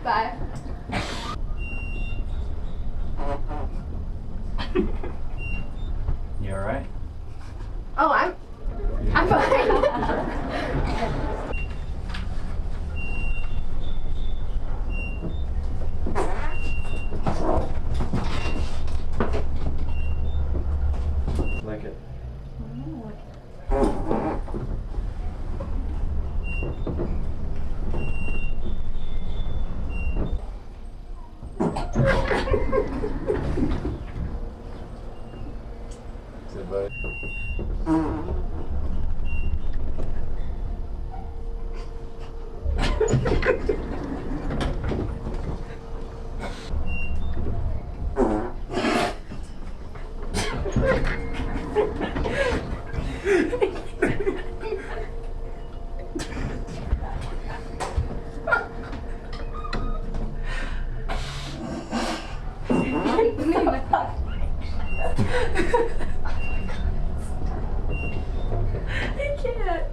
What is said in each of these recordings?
Bye. You alright? Oh, I'm fine. Like it. Say bye. I can't.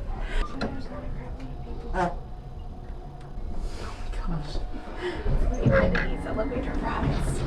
These elevator rides.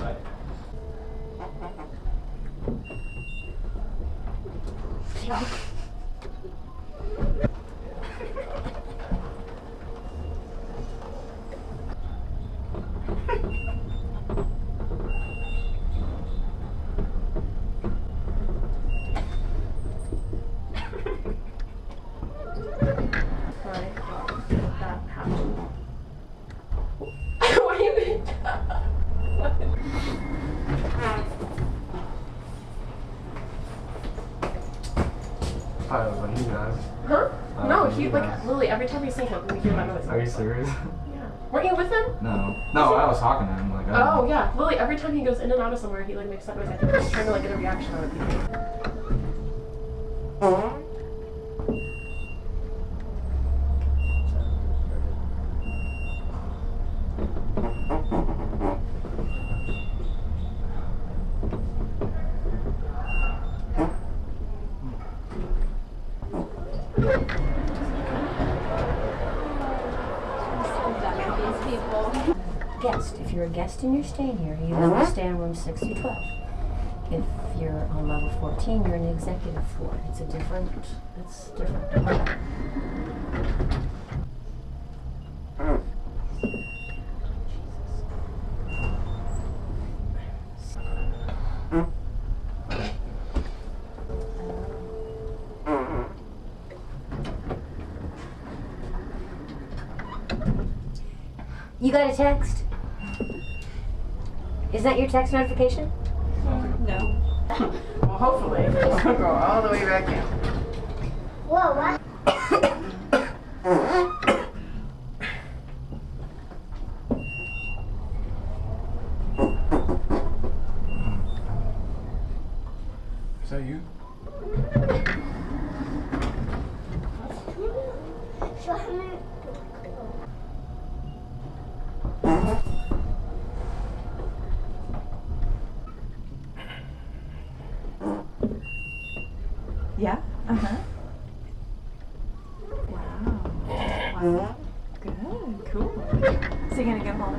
What do you mean? I was like, you guys. Huh? No, he you like guys. Lily. Every time we see him, we hear that noise. Are you serious? Yeah. Weren't you with him? No. No, I was talking to him. Like, I Oh yeah, Lily. Every time he goes in and out of somewhere, he like makes that noise. I think he's trying to like get a reaction out of people. Guest. If you're a guest and you're staying here, you will stay on room 6-12. If you're on level 14, you're in the executive floor. It's different. You got a text? Is that your text notification? No. Well, hopefully it'll go all the way back in. Whoa, what? Is that you? Yeah? Uh-huh. Wow. Good. Cool. So you gonna get home?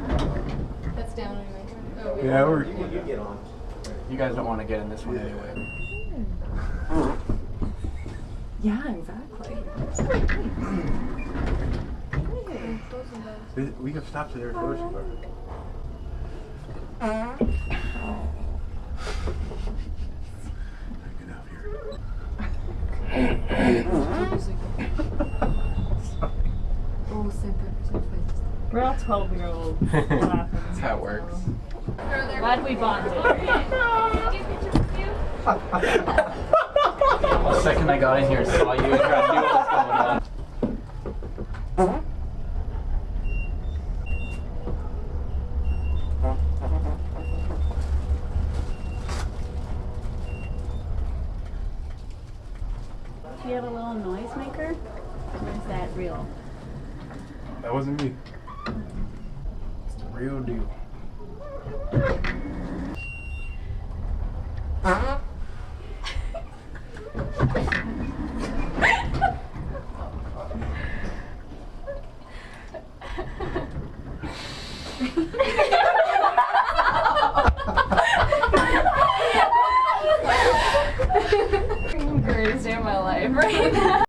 That's down anyway. Oh, wait. Yeah, we're. You get on. You guys don't want to get in this one anyway. Yeah, exactly. We can stop to their grocery store. Get out here. We're all 12-year-olds. What happens? That's how it works. Glad we bonded. The second I got in here and saw you, I knew what was going on. Do you have a little noisemaker? Or is that real? That wasn't me. It's the real deal. Greatest day of my life right now.